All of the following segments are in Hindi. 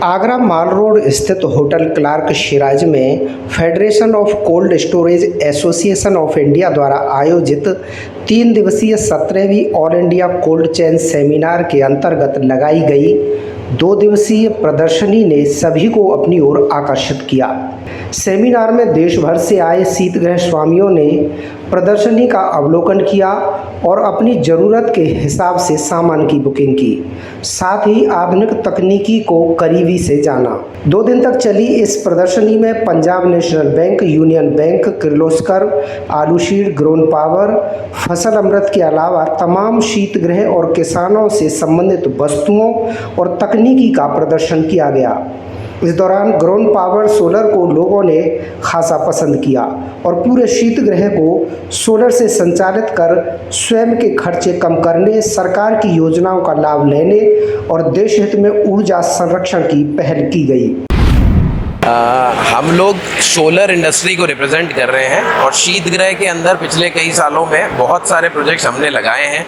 आगरा माल रोड स्थित होटल क्लार्क शिराज में federation of cold storage association of India द्वारा आयोजित 3 दिवसीय 17वीं all India cold chain seminar के अंतर्गत लगाई गई 2 दिवसीय प्रदर्शनी ने सभी को अपनी ओर आकर्षित किया। सेमिनार में देश भर से आए शीतगृह स्वामियों ने प्रदर्शनी का अवलोकन किया और अपनी ज़रूरत के हिसाब से सामान की बुकिंग की, साथ ही आधुनिक तकनीकी को करीबी से जाना। 2 दिन तक चली इस प्रदर्शनी में Punjab national bank, union bank, Kirloskar, आलूशीर, ग्रोन पावर, फसल अमृत के अलावा तमाम शीतगृह और किसानों से संबंधित वस्तुओं और तकनीकी का प्रदर्शन किया गया। इस दौरान ग्रोन पावर सोलर को लोगों ने खासा पसंद किया और पूरे शीतगृह को सोलर से संचालित कर स्वयं के खर्चे कम करने, सरकार की योजनाओं का लाभ लेने और देश हित में ऊर्जा संरक्षण की पहल की गई। हम लोग सोलर इंडस्ट्री को रिप्रेजेंट कर रहे हैं और शीतगृह के अंदर पिछले कई सालों में बहुत सारे प्रोजेक्ट्स हमने लगाए हैं।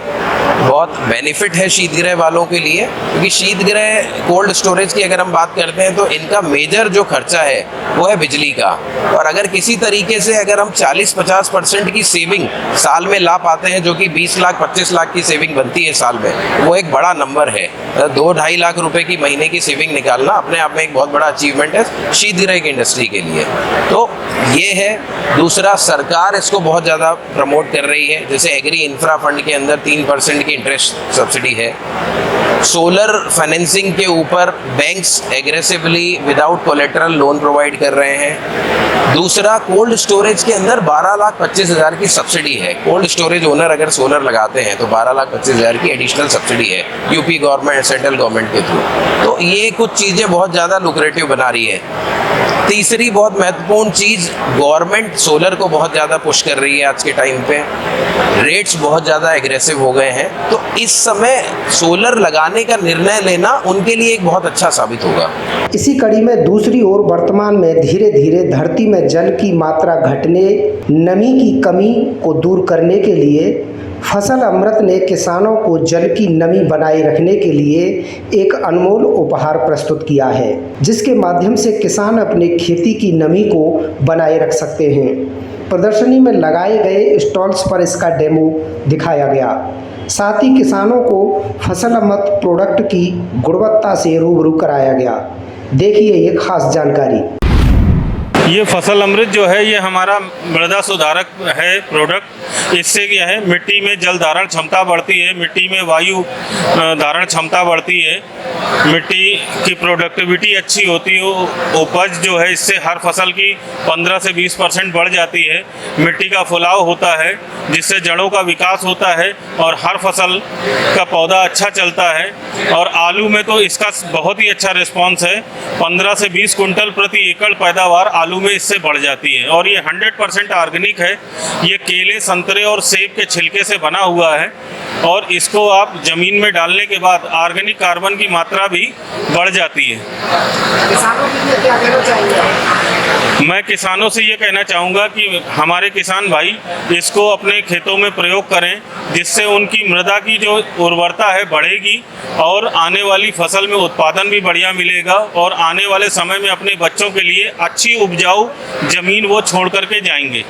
बहुत बेनिफिट है शीतगृह वालों के लिए, क्योंकि शीतगृह कोल्ड स्टोरेज की अगर हम बात करते हैं तो इनका मेजर जो खर्चा है वो है बिजली का। और अगर किसी तरीके से अगर हम 40-50% की सेविंग साल में ला पाते हैं, जो कि 20 लाख 25 लाख की सेविंग बनती है साल में, वो एक बड़ा नंबर है। 2-2.5 लाख रुपए की महीने की सेविंग निकालना अपने आप में एक बहुत बड़ा अचीवमेंट है शीतगृह की इंडस्ट्री के लिए। तो ये है। दूसरा, सरकार इसको बहुत ज़्यादा प्रमोट कर रही है। जैसे एग्री इंफ्रा फंड के अंदर 3% की इंटरेस्ट सब्सिडी है। सोलर फाइनेंसिंग के ऊपर banks aggressively without collateral loan provide कर रहे हैं। दूसरा, कोल्ड स्टोरेज के अंदर 12,25,000 की सब्सिडी है। कोल्ड स्टोरेज ओनर अगर सोलर लगाते हैं तो 12,25,000 की एडिशनल सब्सिडी है यूपी गवर्नमेंट, सेंट्रल गवर्नमेंट के थ्रू। तो ये कुछ चीज़ें बहुत ज़्यादा लुक्रेटिव बना रही है। तीसरी बहुत महत्वपूर्ण चीज़, गवर्नमेंट सोलर को बहुत ज़्यादा पुश कर रही है आज के टाइम पे। रेट्स बहुत ज़्यादा एग्रेसिव हो गए हैं, तो इस समय सोलर लगाने का निर्णय लेना उनके लिए एक बहुत अच्छा साबित होगा। इसी कड़ी में दूसरी ओर वर्तमान में धीरे धीरे धरती में जल की मात्रा घटने, नमी की कमी को दूर करने के लिए फसल अमृत ने किसानों को जल की नमी बनाए रखने के लिए एक अनमोल उपहार प्रस्तुत किया है, जिसके माध्यम से किसान अपने खेती की नमी को बनाए रख सकते हैं। प्रदर्शनी में लगाए गए स्टॉल्स पर इसका डेमो दिखाया गया। साथ ही किसानों को फसल अमृत प्रोडक्ट की गुणवत्ता से रूबरू कराया गया। देखिए ये खास जानकारी। ये फसल अमृत जो है ये हमारा मृदा सुधारक है प्रोडक्ट। इससे क्या है, मिट्टी में जल धारण क्षमता बढ़ती है, मिट्टी में वायु धारण क्षमता बढ़ती है, मिट्टी की प्रोडक्टिविटी अच्छी होती है, उपज जो है इससे हर फसल की 15 से 20% बढ़ जाती है। मिट्टी का फुलाव होता है जिससे जड़ों का विकास होता है और हर फसल का पौधा अच्छा चलता है। और आलू में तो इसका बहुत ही अच्छा रिस्पॉन्स है। 15 से 20 कुंटल प्रति एकड़ पैदावार आलू में इससे बढ़ जाती है। और ये 100% ऑर्गेनिक है। ये केले, संतरे और सेब के छिलके से बना हुआ है और इसको आप ज़मीन में डालने के बाद ऑर्गेनिक कार्बन की मात्रा भी बढ़ जाती है। किसानों के लिए क्या कहना चाहिए? मैं किसानों से ये कहना चाहूँगा कि हमारे किसान भाई इसको अपने खेतों में प्रयोग करें, जिससे उनकी मृदा की जो उर्वरता है बढ़ेगी और आने वाली फसल में उत्पादन भी बढ़िया मिलेगा और आने वाले समय में अपने बच्चों के लिए अच्छी उपजाऊ ज़मीन वो छोड़ करके जाएंगे।